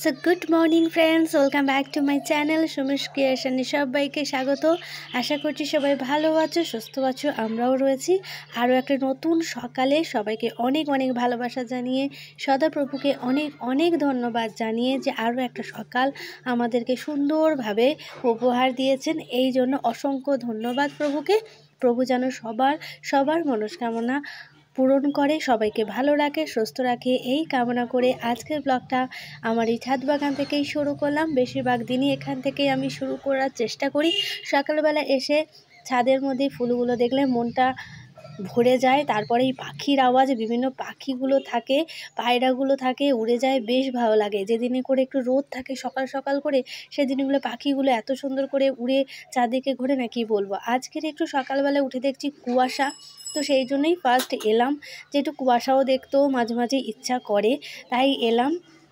So good morning friends, welcome back to my channel Sumish ক্রিয়েশনে সবাইকে স্বাগত। আশা করছি সবাই ভালো আছো, সুস্থ আছো, আমরাও রয়েছি। আরও একটা নতুন সকালে সবাইকে অনেক অনেক ভালোবাসা জানিয়ে, সদাপ্রভুকে অনেক অনেক ধন্যবাদ জানিয়ে যে আরও একটা সকাল আমাদেরকে সুন্দরভাবে উপহার দিয়েছেন, এই জন্য অসংখ্য ধন্যবাদ প্রভুকে। প্রভু যেন সবার মনস্কামনা পূরণ করে, সবাইকে ভালো রাখে, সুস্থ রাখে, এই কামনা করে আজকের ব্লগটা আমার এই ছাদ বাগান থেকেই শুরু করলাম। বেশিরভাগ দিনই এখান থেকেই আমি শুরু করার চেষ্টা করি। সকালবেলা এসে ছাদের মধ্যে ফুলগুলো দেখলে মনটা ভরে যায়। তারপরে এই পাখির আওয়াজ, বিভিন্ন পাখিগুলো থাকে, পায়রাগুলো থাকে, উড়ে যায়, বেশ ভালো লাগে। যেদিনে করে একটু রোদ থাকে সকাল সকাল করে, সেদিনগুলো পাখিগুলো এত সুন্দর করে উড়ে চারদিকে ঘোরে না, কি বলবো। আজকের একটু সকালবেলা উঠে দেখছি কুয়াশা, তো সেই জন্যই ফার্স্ট এলাম, যে একটু কুয়াশাও দেখতেও মাঝে মাঝে ইচ্ছা করে, তাই এলাম।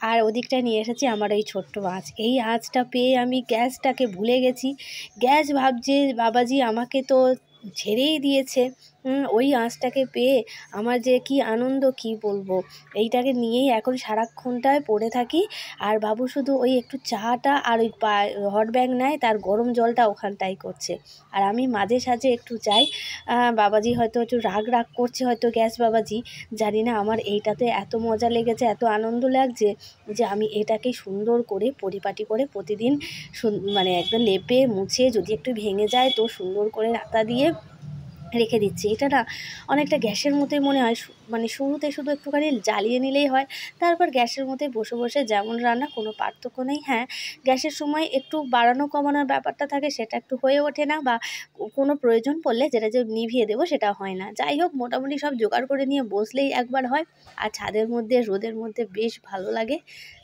আর ওদিকটায় নিয়ে এসেছি আমার এই ছোট্ট আঁচ। এই আঁচটা পেয়ে আমি গ্যাসটাকে ভুলে গেছি। গ্যাস ভাবছে বাবাজি আমাকে তো ছেড়েই দিয়েছে। ওই আঁচটাকে পেয়ে আমার যে কি আনন্দ, কি বলবো। এইটাকে নিয়েই এখন সারাক্ষণটায় পড়ে থাকি। আর বাবু শুধু ওই একটু চাটা আর ওই হট ব্যাগ নেয়, তার গরম জলটা ওখানটাই করছে। আর আমি মাঝে সাঝে একটু যাই। বাবাজি হয়তো একটু রাগ করছে, হয়তো গ্যাস বাবাজি, জানি না। আমার এইটাতে এত মজা লেগেছে, এত আনন্দ লাগছে যে আমি এটাকে সুন্দর করে পরিপাটি করে প্রতিদিন মানে একদম লেপে মুছে, যদি একটু ভেঙে যায় তো সুন্দর করে রাতা দিয়ে রেখে দিচ্ছি। এটা না অনেকটা গ্যাসের মতোই মনে হয়, মানে শুরুতে শুধু একটুখানি জ্বালিয়ে নিলেই হয়, তারপর গ্যাসের মধ্যে বসে বসে যেমন রান্না, কোনো পার্থক্য নেই। হ্যাঁ, গ্যাসের সময় একটু বাড়ানো কমানোর ব্যাপারটা থাকে, সেটা একটু হয়ে ওঠে না, বা কোনো প্রয়োজন পড়লে যেটা যে নিভিয়ে দেবো সেটা হয় না। যাই হোক, মোটামুটি সব জোগাড় করে নিয়ে বসলেই একবার হয়। আর ছাদের মধ্যে রোদের মধ্যে বেশ ভালো লাগে,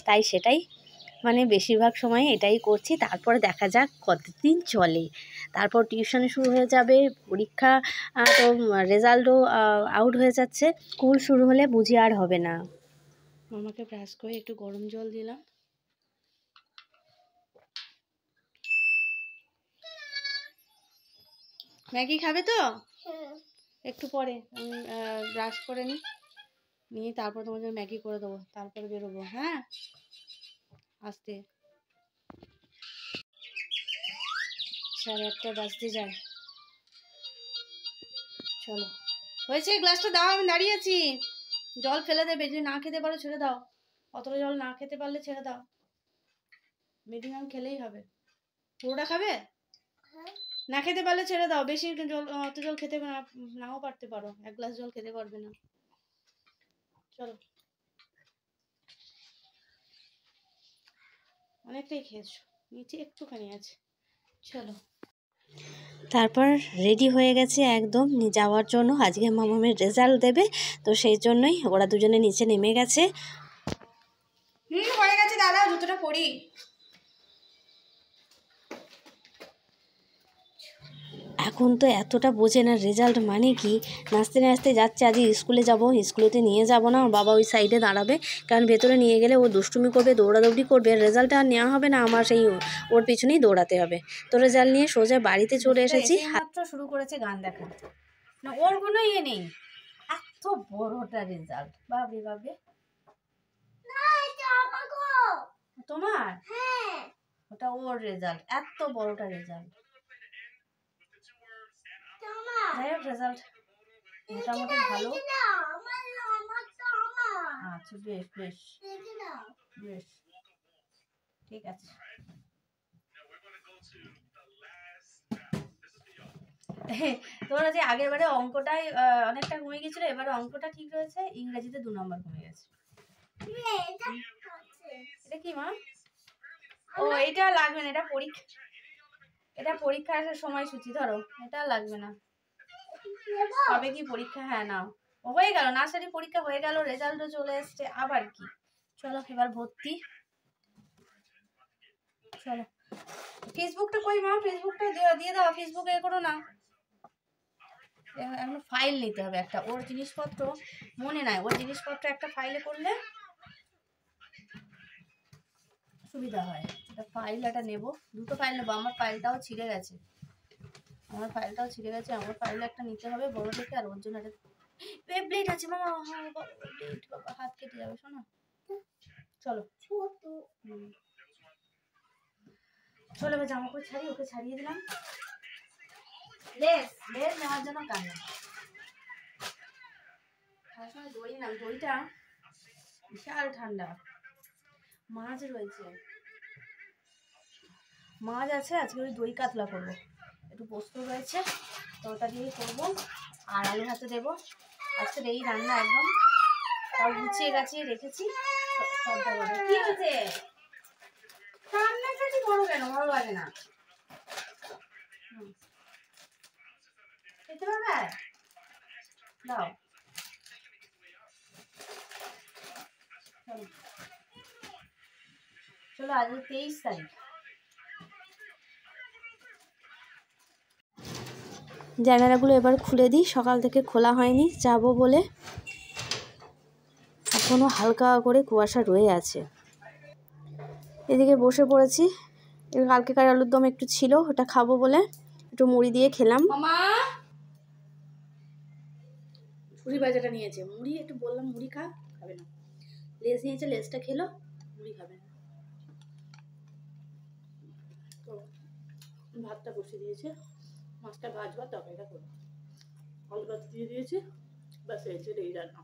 তাই সেটাই মানে বেশিরভাগ সময় এটাই করছি। তারপরে দেখা যাক কতদিন চলে, তারপর টিউশন শুরু হয়ে যাবে, পরীক্ষা তো রেজাল্টও আউট হয়ে যাচ্ছে। স্কুল শুরু হলে বুঝি আর হবে না। মামাকে ব্রাশ করে একটু গরম জল দিলাম। ম্যাগি খাবে তো? একটু পরে আমি ব্রাশ করে নিয়ে তারপর তোমাদের ম্যাগি করে দেবো, তারপরে বেরোবো। হ্যাঁ, আস্তে। 8:30 বাজতে যায়। চলো, হয়েছে, গ্লাসটা দাও, আমি দাঁড়িয়ে আছি। জল ফেলে দেবে, যদি না খেতে পারো ছেড়ে দাও। অতটা জল না খেতে পারলে ছেড়ে দাও। মিডিয়াম খেলেই হবে। পুরোটা খাবে? না খেতে পারলে ছেড়ে দাও। বেশি জল, অত জল খেতে নাও পারতে পারো, 1 গ্লাস জল খেতে পারবে না। চলো, অনেকটাই খেয়েছো, নিচে একটুখানি আছে। চলো, তারপর রেডি হয়ে গেছে একদম যাওয়ার জন্য। আজকে মামামের রেজাল্ট দেবে, তো সেই জন্যই ওরা দুজনে নিচে নেমে গেছে। হয়ে গেছে দাদা, জুতোটা পরি। এখন তো এতটা বোঝে না রেজাল্ট মানে কি। নাচতে নাচতে যাচ্ছে, আজ স্কুলে যাব, স্কুলেতে নিয়ে যাব না, ওর বাবা ওই সাইডে দাঁড়াবে, কারণ ভেতরে নিয়ে গেলে ও দুষ্টুমি করবে, দৌড়াদৌড়ি করবে, রেজাল্টটা আর নেওয়া হবে না, আমার সেই ওর পিছনেই দৌড়াতে হবে। তো রেজাল্ট নিয়ে সোজা বাড়িতে চলে এসেছি। মাত্র শুরু করেছে গান দেখা, না ওর কোনো ইয়ে নেই, এত বড়টা রেজাল্ট, বাবরে বাবরে। তোমার? হ্যাঁ, ওটা ওর রেজাল্ট, এত বড়টা রেজাল্ট। যাই হোক, রেজাল্ট মোটামুটি ভালো। আচ্ছা, বেশ বেশ বেশ, ঠিক আছে। তোমরা যে আগের বারে অঙ্কটাই অনেকটা কমে গেছিল, এবারে অঙ্কটা ঠিক রয়েছে, ইংরেজিতে 2 নম্বর কমে গেছে। এটা কি মা? ও, এটা লাগবে না, এটা পরীক্ষার সময়সূচি, ধরো এটা লাগবে না। কবে কি পরীক্ষা? হ্যাঁ, নাও, হয়ে গেল, নার্সারি পরীক্ষা হয়ে গেল, রেজাল্টও চলে এসছে, আবার কি। চলো এবার ভর্তি। চলো, ফেসবুকটা কই মা? ফেসবুকটা দিয়ে দাও, ফেসবুকে করো না। এখন ফাইল নিতে হবে একটা, ওর জিনিসপত্র মনে নাই, ওর জিনিসপত্র একটা ফাইলে করলে সুবিধা হয়। একটা ফাইল একটা নেবো, 2টো ফাইল নেবো, আমার ফাইলটাও ছিঁড়ে গেছে, আমার ফাইলে একটা নিতে হবে বড় থেকে। আর ওর জন্য একটা ব্লেড আছে মামা, বাবা হাত কেটে যাবে, শোনো। চলো চলো এবার জামা কাপড় ছাড়ি, ওকে ছাড়িয়ে দিলাম। লেস লেস নেওয়ার জন্য কান্না। দই না, দইটা বিশাল ঠান্ডা। মাছ রয়েছে, মাছ আছে, আজকে ওই দই কাতলা করবো। একটু পোস্ত রয়েছে, তো ওটা দিয়েই করবো। আর আলু ভাতে দেবো। আজকে এই রান্না একদম সব গুছিয়ে গাছিয়ে রেখেছি। সবটা করবো। কি হয়েছে? রান্নাটা বড় কেন? ভালো লাগে না। খেতে পারবে? দাও। চলো আজ 23 তারিখ। জানালাগুলো এবার খুলে দিই, সকাল থেকে খোলা হয়নি, যাবো বলে এখনো হালকা করে কুয়াশা রয়ে আছে। এদিকে বসে পড়েছি। কালকেকার আলুর দম একটু ছিল, ওটা খাবো বলে একটু মুড়ি দিয়ে খেলাম। মামা মুড়ি বাজাটা নিয়েছে, মুড়ি একটু বললাম মুড়ি খা, খাবে না। লেস নিয়েছে, লেসটা খেলো, মুড়ি খাবে না। তো ভাতটা বসিয়ে দিয়েছে, মাছটা ভাজবা, তরকারিটা করবো। আলু ভাত দিয়ে দিয়েছি, ব্যাস এই রান্না।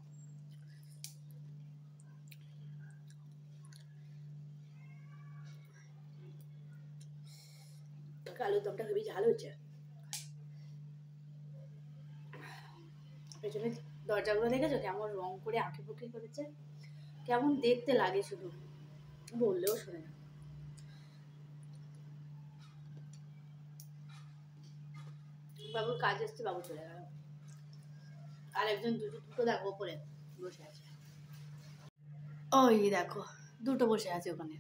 আলুর দমটা খুবই ঝাল হচ্ছে। পেছনে দরজাগুলো দেখেছো কেমন রং করে আঁকি বুকি করেছে? কেমন দেখতে লাগে, শুধু বললেও শোনে না। বাবুর কাজ এসছে, বাবু চলে গেল। আর একজন দুটো দেখো ওপরে বসে আছে। ওই দেখো দুটো বসে আছে ওখানে।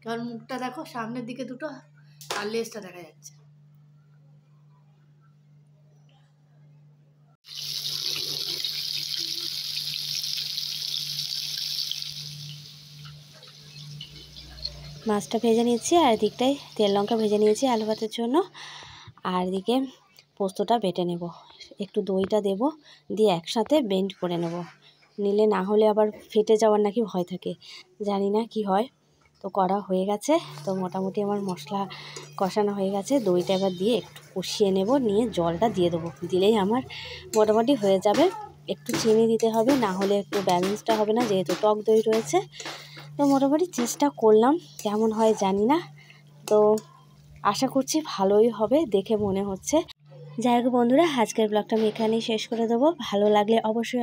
কারণ মুখটা দেখো সামনের দিকে দুটো, আর লেজটা দেখা যাচ্ছে। মাছটা ভেজে নিয়েছি, আর এদিকটায় তেল লঙ্কা ভেজে নিয়েছি আলু ভাতের জন্য। আর এদিকে পোস্তটা বেটে নেব, একটু দইটা দেব, দিয়ে একসাথে ব্লেন্ড করে নেব। নিলে না হলে আবার ফেটে যাওয়ার নাকি ভয় থাকে, জানি না কি হয়। তো করা হয়ে গেছে, তো মোটামুটি আমার মশলা কষানো হয়ে গেছে। দইটা এবার দিয়ে একটু কষিয়ে নেব, নিয়ে জলটা দিয়ে দেবো, দিলেই আমার মোটামুটি হয়ে যাবে। একটু চিনি দিতে হবে, না হলে একটু ব্যালেন্সটা হবে না, যেহেতু টক দই রয়েছে। তো মোটামুটি চেষ্টা করলাম, কেমন হয় জানি না, তো আশা করছি ভালোই হবে, দেখে মনে হচ্ছে। যাই হোক বন্ধুরা, আজকের ব্লগটা আমি এখানেই শেষ করে দেবো। ভালো লাগলে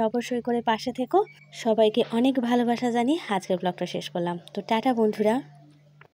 অবশ্যই করে পাশে থেকো। সবাইকে অনেক ভালোবাসা জানিয়ে আজকের ব্লগটা শেষ করলাম। তো টাটা বন্ধুরা।